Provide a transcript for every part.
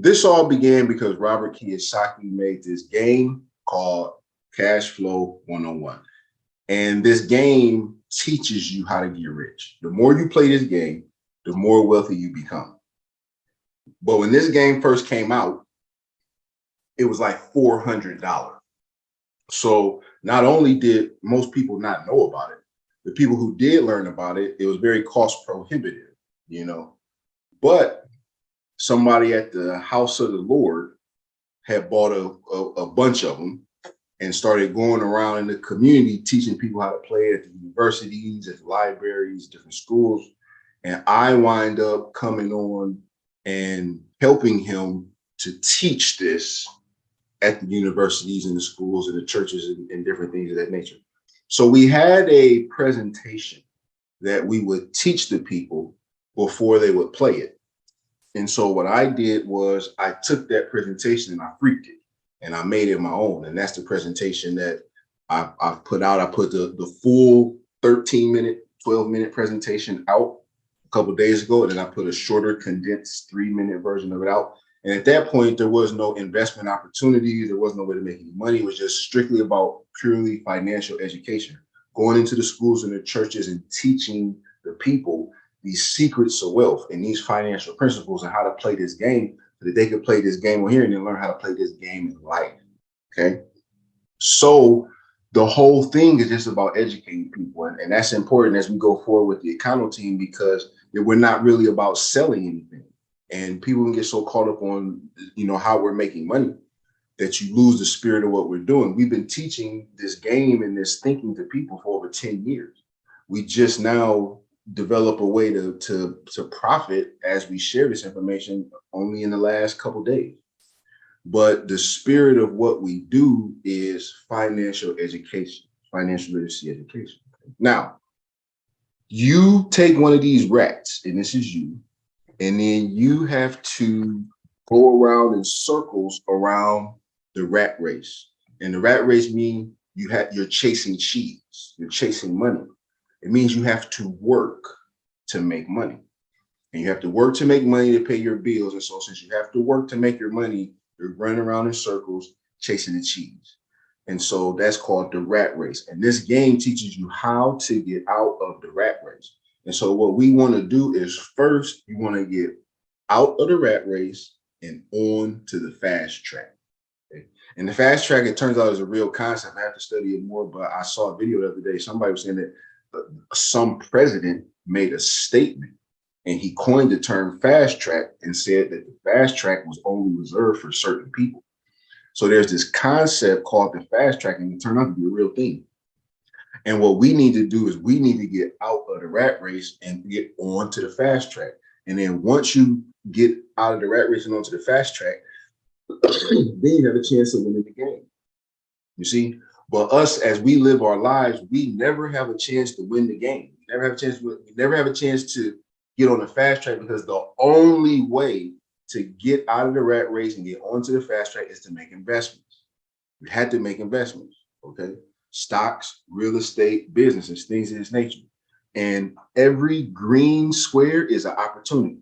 This all began because Robert Kiyosaki made this game called Cash Flow 101. And this game teaches you how to get rich. The more you play this game, the more wealthy you become. But when this game first came out, it was like $400. So not only did most people not know about it, the people who did learn about it, it was very cost prohibitive, you know. But somebody at the house of the Lord had bought a bunch of them and started going around in the community teaching people how to play at the universities, at the libraries, different schools. And I wind up coming on and helping him to teach this at the universities and the schools and the churches and different things of that nature. So we had a presentation that we would teach the people before they would play it. And so what I did was I took that presentation and I freaked it and I made it my own. And that's the presentation that I've put out. I put the full 13-minute, 12-minute presentation out a couple of days ago. And then I put a shorter, condensed 3-minute version of it out. And at that point, there was no investment opportunity. There was no way to make any money. It was just strictly about purely financial education, going into the schools and the churches and teaching the people these secrets of wealth and these financial principles and how to play this game so that they could play this game on here and then learn how to play this game in life. Okay. So the whole thing is just about educating people. And that's important as we go forward with the Econo team, because we're not really about selling anything. And people can get so caught up on, how we're making money that you lose the spirit of what we're doing. We've been teaching this game and this thinking to people for over 10 years. We just now develop a way to profit as we share this information only in the last couple of days. But the spirit of what we do is financial education, financial literacy education. Now, you take one of these rats, and this is you, and then you have to go around in circles around the rat race. And the rat race means you're chasing cheese, you're chasing money. It means you have to work to make money. And you have to work to make money to pay your bills. And so since you have to work to make your money, you're running around in circles chasing the cheese. And so that's called the rat race. And this game teaches you how to get out of the rat race. And so what we want to do is first, you want to get out of the rat race and on to the fast track. Okay? And the fast track, it turns out, is a real concept. I have to study it more, but I saw a video the other day. Somebody was saying that some president made a statement and he coined the term fast track and said that the fast track was only reserved for certain people. So there's this concept called the fast track, and it turned out to be a real thing. And what we need to do is we need to get out of the rat race and get onto the fast track. And then once you get out of the rat race and onto the fast track, then you have a chance of winning the game. You see? But us, as we live our lives, we never have a chance to win the game. We never have a chance to get on the fast track, because the only way to get out of the rat race and get onto the fast track is to make investments. We had to make investments, okay? Stocks, real estate, businesses, things of this nature. And every green square is an opportunity.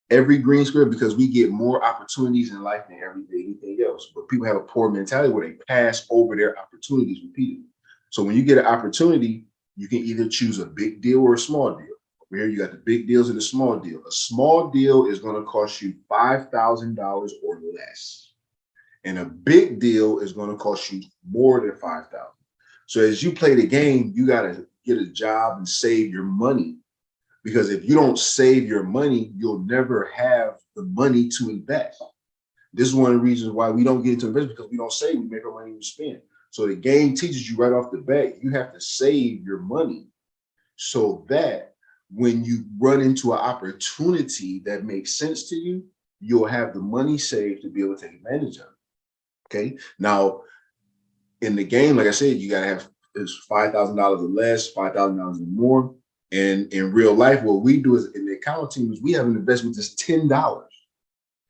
Every green square, because we get more opportunities in life than anything else. But people have a poor mentality where they pass over their opportunities repeatedly. So when you get an opportunity, you can either choose a big deal or a small deal. Over here, you got the big deals and the small deal. A small deal is going to cost you $5,000 or less. And a big deal is going to cost you more than $5,000. So as you play the game, you got to get a job and save your money. Because if you don't save your money, you'll never have the money to invest. This is one of the reasons why we don't get into investment, because we don't save, we make our money and spend. So the game teaches you right off the bat, you have to save your money so that when you run into an opportunity that makes sense to you, you'll have the money saved to be able to take advantage of it. Okay. Now, in the game, like I said, you got to have $5,000 or less, $5,000 or more. And in real life, what we do is in the account team is we have an investment that's $10.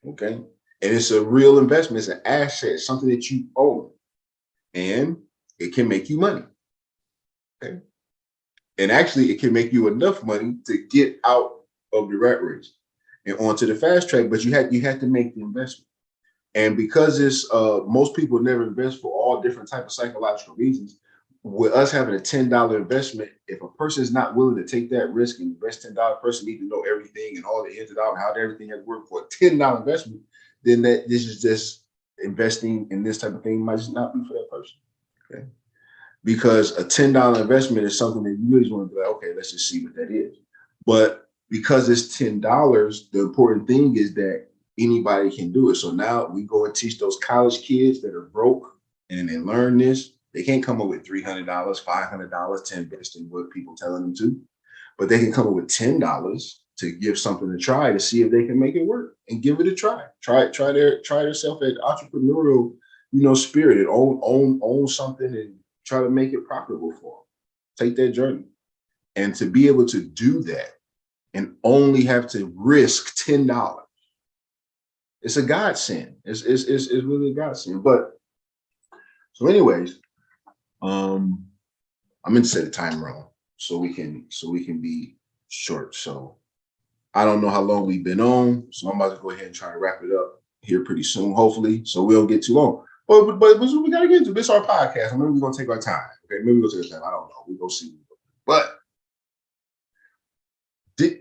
Okay. And it's a real investment. It's an asset, something that you own, and it can make you money. Okay. And actually, it can make you enough money to get out of the rat race. and onto the fast track. But you had to make the investment. And because it's most people never invest for all different type of psychological reasons. With us having a $10 investment, if a person is not willing to take that risk and invest $10, person need to know everything and all the ins and outs, how everything has worked for a $10 investment, then that this is just investing in this type of thing might just not be for that person. Okay. Because a $10 investment is something that you really just want to be like, okay, let's just see what that is. But because it's $10, the important thing is that anybody can do it. So now we go and teach those college kids that are broke and they learn this. They can't come up with $300, $500 to invest in what people telling them to, but they can come up with $10 to give something a try to see if they can make it work and give it a try. Try themselves at entrepreneurial, spirit and own something and try to make it profitable for them. Take that journey. And to be able to do that and only have to risk $10, it's a godsend. It's really a godsend. But so anyways, I'm gonna set a timer on so we can be short. So I don't know how long we've been on, so I'm about to go ahead and try to wrap it up here pretty soon, hopefully, so we don't get too long. But we gotta get into this. Our podcast. Maybe we're gonna take our time. Okay, maybe we'll take our time. I don't know. We're gonna see. But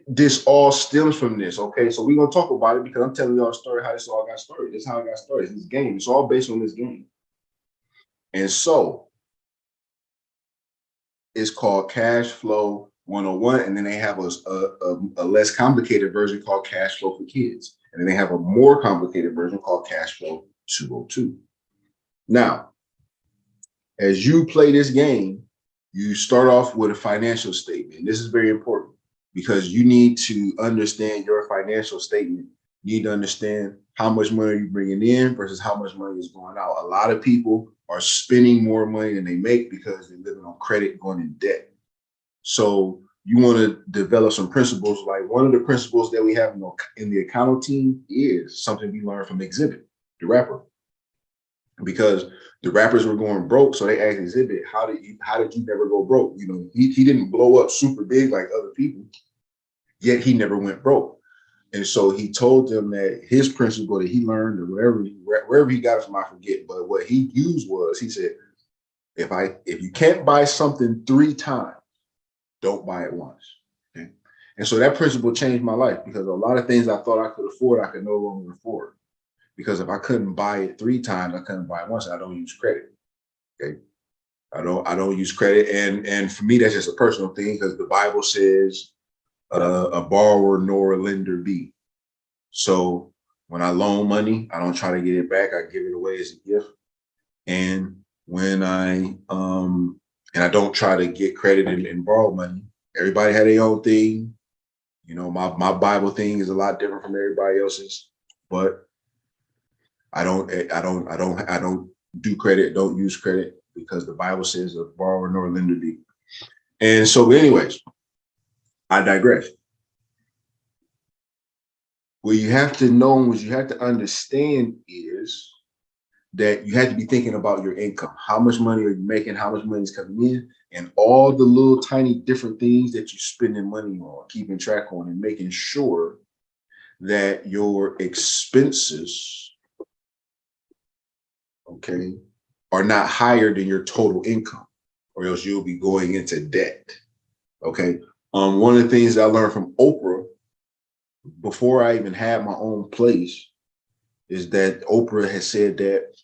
this all stems from this. Okay, so we're gonna talk about it because I'm telling y'all a story how this all got started. This is how it got started. This game. It's all based on this game. And so it's called Cash Flow 101. And then they have a less complicated version called Cash Flow for Kids. And then they have a more complicated version called Cash Flow 202. Now, as you play this game, you start off with a financial statement. This is very important because you need to understand your financial statement. You need to understand how much money you're bringing in versus how much money is going out. A lot of people are spending more money than they make because they're living on credit, going in debt. So you want to develop some principles. Like one of the principles that we have in the accounting team is something we learned from Exhibit, the rapper, because the rappers were going broke. So they asked Exhibit, how did you never go broke? He didn't blow up super big like other people, yet he never went broke. And so he told them that his principle that he learned or wherever he got it from, I forget, but what he used was, he said, if you can't buy something 3 times, don't buy it once. Okay. And so that principle changed my life because a lot of things I thought I could afford, I could no longer afford. Because if I couldn't buy it 3 times, I couldn't buy it once. I don't use credit. Okay. I don't use credit. And for me, that's just a personal thing because the Bible says a borrower nor a lender be. So when I loan money, I don't try to get it back. I give it away as a gift. And when I don't try to get credit and borrow money. Everybody had their own thing. My Bible thing is a lot different from everybody else's, but I don't do credit, don't use credit because the Bible says a borrower nor a lender be. And so anyways, I digress. What you have to know, what you have to understand is that you have to be thinking about your income. How much money are you making? How much money is coming in? And all the little tiny different things that you're spending money on, keeping track on, and making sure that your expenses, okay, are not higher than your total income, or else you'll be going into debt. Okay. One of the things I learned from Oprah before I even had my own place is that Oprah has said that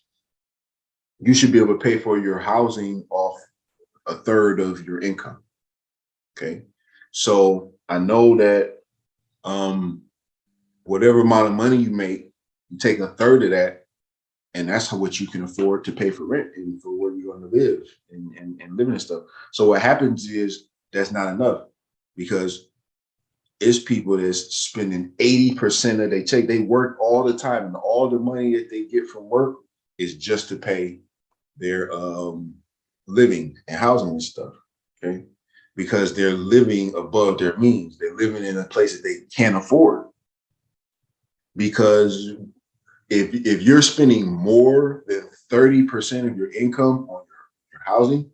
you should be able to pay for your housing off a third of your income. Okay. So I know that whatever amount of money you make, you take a third of that, and that's what you can afford to pay for rent and for where you're going to live and living and stuff. So what happens is that's not enough because it's people that's spending 80% of their check. They work all the time, and all the money that they get from work is just to pay their living and housing and stuff. Okay. Because they're living above their means. They're living in a place that they can't afford. Because if you're spending more than 30% of your income on your housing,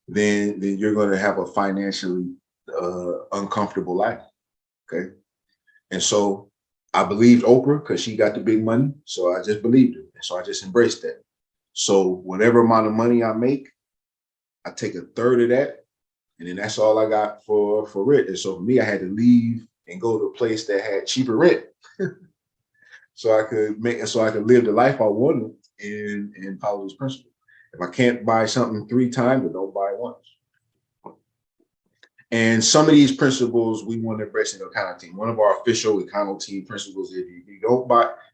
then you're going to have a financially uncomfortable life. Okay. And so I believed Oprah because she got the big money. So I just believed her. And so I just embraced that. So whatever amount of money I make, I take a third of that, and then that's all I got for rent. And so for me, I had to leave and go to a place that had cheaper rent, so I could live the life I wanted and follow this principle. If I can't buy something 3 times, then don't buy it once. And some of these principles we want to embrace in the accounting team. One of our official accounting team principles is if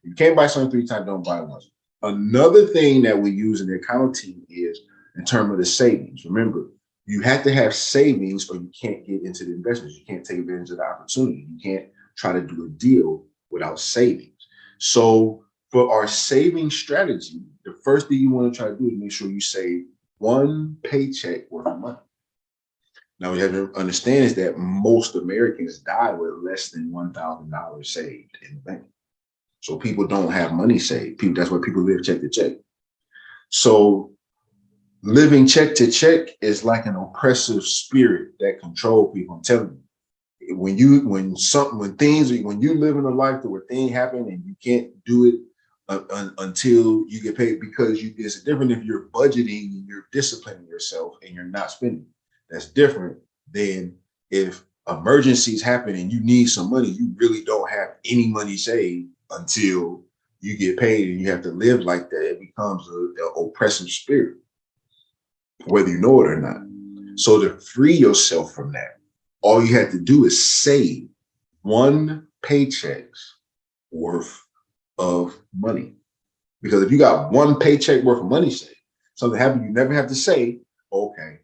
you can't buy something 3 times, don't buy it once. Another thing that we use in the accounting team is in terms of the savings. Remember, you have to have savings or you can't get into the investments. You can't take advantage of the opportunity. You can't try to do a deal without savings. So for our saving strategy, the first thing you want to try to do is make sure you save one paycheck worth of money. Now, we have to understand is that most Americans die with less than $1,000 saved in the bank. So people don't have money saved. That's why people live check to check. So living check to check is like an oppressive spirit that controls people. I'm telling you, when you live in a life where things happen and you can't do it until you get paid, because it's different if you're budgeting and you're disciplining yourself and you're not spending. That's different than if emergencies happen and you need some money, you really don't have any money saved until you get paid and you have to live like that. It becomes an oppressive spirit, whether you know it or not. So to free yourself from that, all you have to do is save one paycheck's worth of money. Because if you got one paycheck worth of money saved, something happened, you never have to say, okay,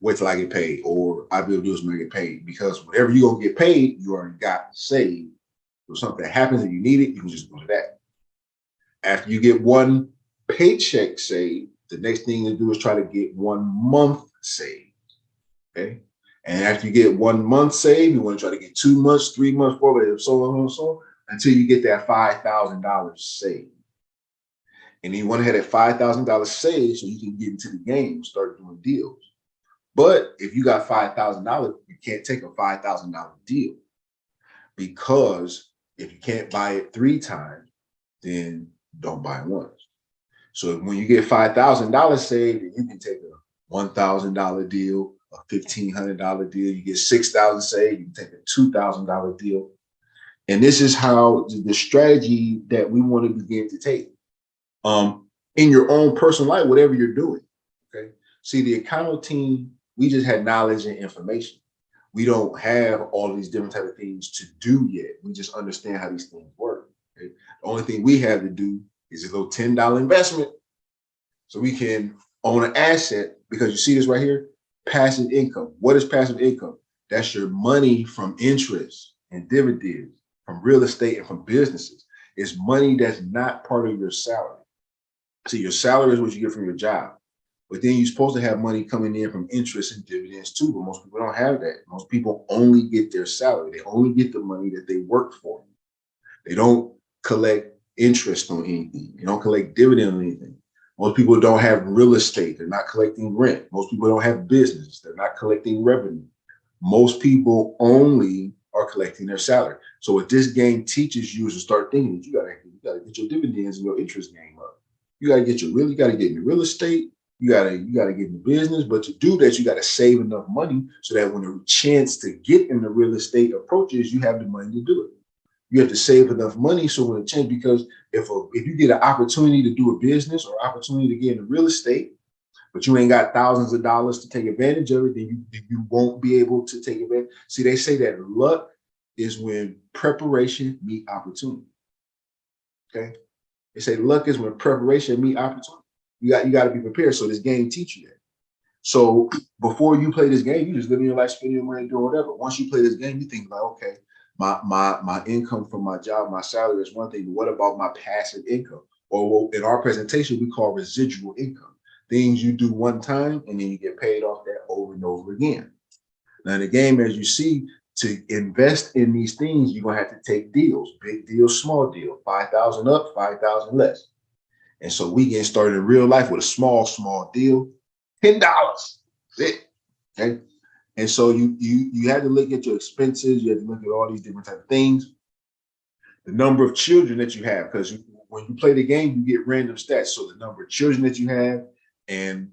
wait till I get paid, or I'll be able to do this when I get paid. Because whatever you're gonna get paid, you already got saved. So something that happens and you need it, you can just go to that. After you get one paycheck saved, the next thing to do is try to get 1 month saved. Okay. And after you get 1 month saved, you want to try to get 2 months, 3 months, 4 months, so on and so on, until you get that $5,000 saved. And then you want to have that $5,000 saved so you can get into the game and start doing deals. But if you got $5,000, you can't take a $5,000 deal, because if you can't buy it 3 times, then don't buy it once. So when you get $5,000 saved, you can take a $1,000 deal, a $1,500 deal. You get $6,000 saved, you can take a $2,000 deal. And this is how the strategy that we want to begin to take in your own personal life, whatever you're doing. Okay. See, the accounting team, we just had knowledge and information. We don't have all of these different type of things to do yet. We just understand how these things work. Okay? The only thing we have to do is a little $10 investment so we can own an asset, because you see this right here, passive income. What is passive income? That's your money from interest and dividends from real estate and from businesses. It's money that's not part of your salary. So your salary is what you get from your job. But then you're supposed to have money coming in from interest and dividends too. But most people don't have that. Most people only get their salary. They only get the money that they work for. They don't collect interest on anything. They don't collect dividend on anything. Most people don't have real estate. They're not collecting rent. Most people don't have business. They're not collecting revenue. Most people only are collecting their salary. So what this game teaches you is to start thinking that you gotta get your dividends and your interest game up. You gotta get into real estate. You gotta get in the business. But to do that, you gotta save enough money so that when the chance to get in the real estate approaches, you have the money to do it. You have to save enough money so when it changes, because if you get an opportunity to do a business or opportunity to get into real estate, but you ain't got thousands of dollars to take advantage of it, then you won't be able to take advantage. See, they say that luck is when preparation meet opportunity. Okay, they say luck is when preparation meet opportunity. You got to be prepared. So this game teach you that. So before you play this game, you just live in your life, spending your money, doing whatever. Once you play this game, you think like, okay, my income from my job, my salary is one thing, but what about my passive income? Or in our presentation, we call residual income. Things you do one time and then you get paid off that over and over again. Now in the game, as you see, to invest in these things, you're gonna have to take deals, big deal, small deal, 5,000 up, 5,000 less. And so we get started in real life with a small deal, $10. That's it. Okay. And so you have to look at your expenses, you have to look at all these different type of things. The number of children that you have, because when you play the game, you get random stats. So the number of children that you have, and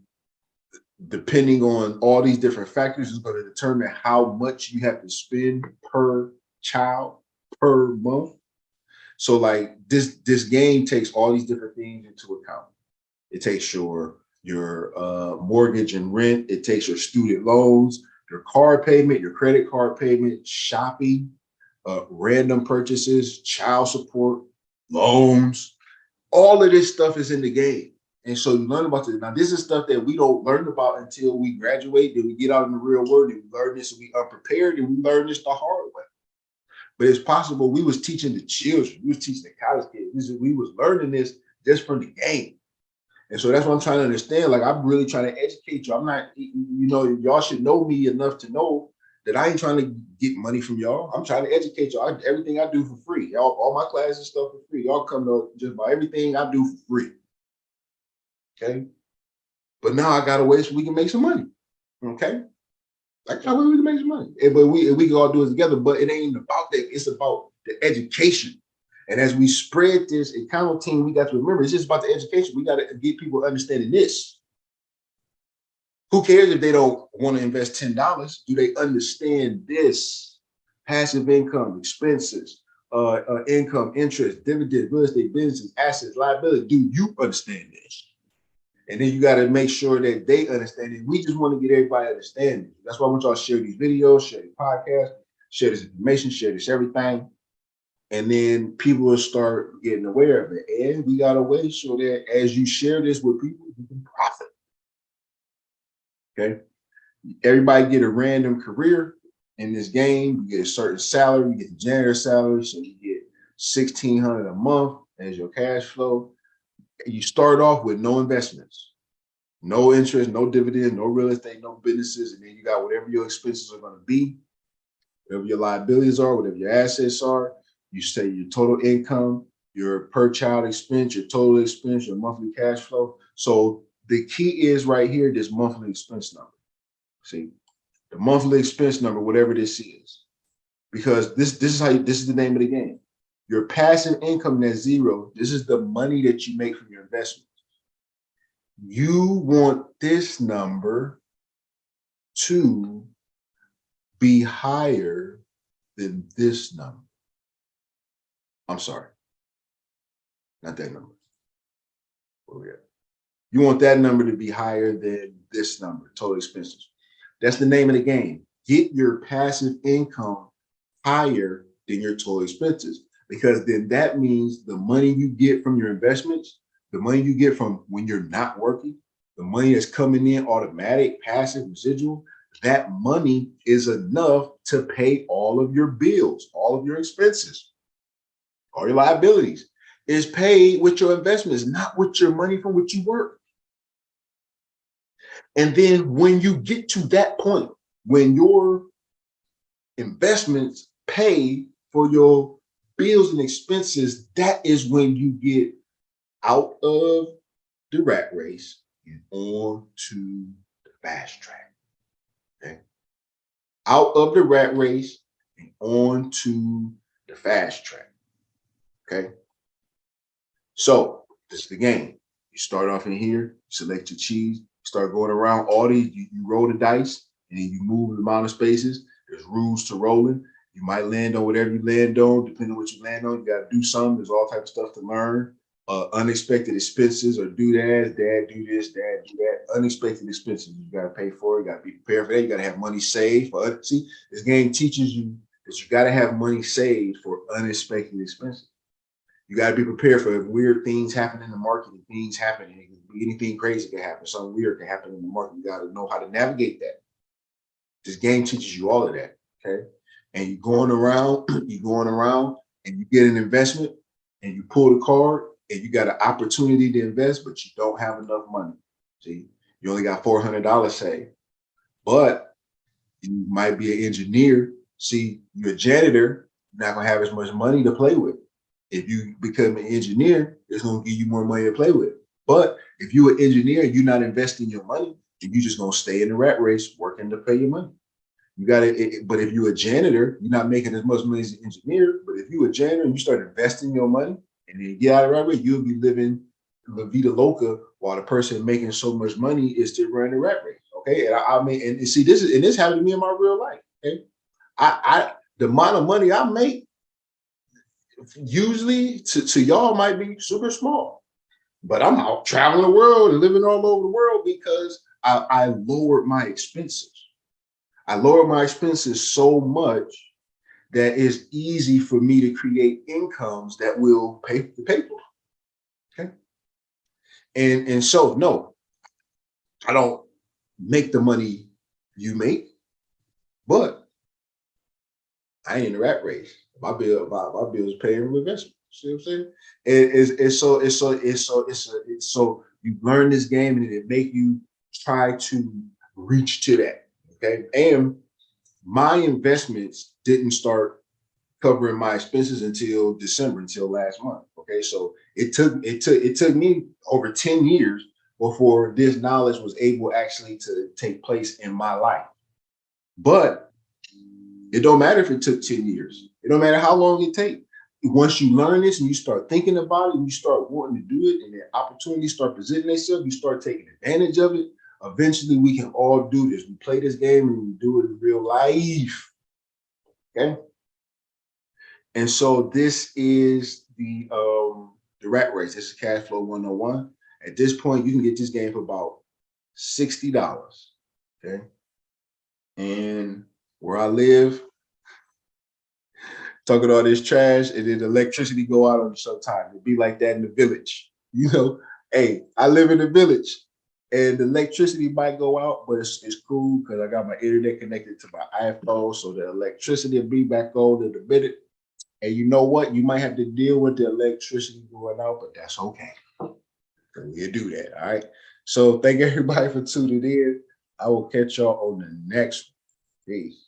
depending on all these different factors, is going to determine how much you have to spend per child per month. So like this game takes all these different things into account. It takes your mortgage and rent. It takes your student loans, your car payment, your credit card payment, shopping, random purchases, child support, loans. All of this stuff is in the game. And so you learn about this. Now, this is stuff that we don't learn about until we graduate, then we get out in the real world, and we learn this, and we unprepared, and we learn this the hard way. But it's possible we was teaching the children, we was teaching the college kids, we was learning this just from the game. And so that's what I'm trying to understand. Like, I'm really trying to educate you. I'm not, y'all should know me enough to know that I ain't trying to get money from y'all. I'm trying to educate y'all. Everything I do for free. All my classes stuff for free. Y'all come to just buy everything I do for free. Okay. But now I got a way so we can make some money. Okay. I got a way we can make some money. But we can all do it together. But it ain't about that. It's about the education. And as we spread this account team, we got to remember it's just about the education. We got to get people understanding this. Who cares if they don't want to invest $10? Do they understand this? Passive income, expenses, income, interest, dividends, real estate, businesses, assets, liability. Do you understand this? And then you got to make sure that they understand it. We just want to get everybody understanding. That's why I want y'all to share these videos, share the podcast, share this information, share this everything. And then people will start getting aware of it. And we got a way so that as you share this with people, you can profit. Okay. Everybody get a random career in this game. You get a certain salary, you get the janitor salary. So you get $1,600 a month as your cash flow. And you start off with no investments, no interest, no dividend, no real estate, no businesses. And then you got whatever your expenses are going to be, whatever your liabilities are, whatever your assets are. You say your total income, your per child expense, your total expense, your monthly cash flow. So the key is right here, this monthly expense number. See, the monthly expense number, whatever this is, because this is the name of the game. Your passive income that's zero. This is the money that you make from your investments. You want this number to be higher than this number. I'm sorry, not that number. Where we at? You want that number to be higher than this number, total expenses. That's the name of the game. Get your passive income higher than your total expenses, because then that means the money you get from your investments, the money you get from when you're not working, the money that's coming in automatic, passive, residual, that money is enough to pay all of your bills, all of your expenses. All your liabilities is paid with your investments, not with your money from which you work. And then when you get to that point, when your investments pay for your bills and expenses, that is when you get out of the rat race and on to the fast track. Okay. Out of the rat race and on to the fast track. Okay. So this is the game. You start off in here, select your cheese, start going around all these, you roll the dice, and then you move the amount of spaces. There's rules to rolling. You might land on whatever you land on, depending on what you land on. You got to do something. There's all types of stuff to learn. Unexpected expenses or doodads, dad do this, dad do that. Unexpected expenses, you got to pay for it. You got to be prepared for that. You got to have money saved for it. See, this game teaches you that you got to have money saved for unexpected expenses. You got to be prepared for weird things happen in the market. And things happen. Anything crazy can happen. Something weird can happen in the market. You got to know how to navigate that. This game teaches you all of that. Okay. And you're going around, and you get an investment and you pull the card and you got an opportunity to invest, but you don't have enough money. See, you only got $400 saved, but you might be an engineer. See, you're a janitor, you're not going to have as much money to play with. If you become an engineer, it's going to give you more money to play with. But if you're an engineer, you're not investing your money, and you're just going to stay in the rat race working to pay your money. You got to, but if you're a janitor, you're not making as much money as an engineer. But if you're a janitor and you start investing your money and then you get out of the right way, you'll be living La Vida Loca while the person making so much money is still running the rat race. Okay. And I mean, and see, this happened to me in my real life. Okay. The amount of money I make usually to y'all might be super small, but I'm out traveling the world and living all over the world because I lowered my expenses. I lowered my expenses so much that it's easy for me to create incomes that will pay the paper. Okay. And so no, I don't make the money you make, but I ain't in the rat race. My bill is paying with investment. See what I'm saying? So you learn this game and it make you try to reach to that. Okay. And my investments didn't start covering my expenses until December, until last month. Okay. So it took me over 10 years before this knowledge was able actually to take place in my life. But it don't matter if it took 10 years. It don't matter how long it takes. Once you learn this and you start thinking about it and you start wanting to do it and the opportunities start presenting themselves, you start taking advantage of it. Eventually we can all do this. We play this game and we do it in real life. Okay. And so this is the rat race. This is Cash Flow 101. At this point, you can get this game for about $60. Okay. And where I live, talking all this trash, and then the electricity go out on you sometimes. It'd be like that in the village. You know, hey, I live in the village and the electricity might go out, but it's cool because I got my internet connected to my iPhone. So the electricity will be back on in a minute. And you know what? You might have to deal with the electricity going out, but that's okay. We'll do that. All right. So thank everybody for tuning in. I will catch y'all on the next one. Peace.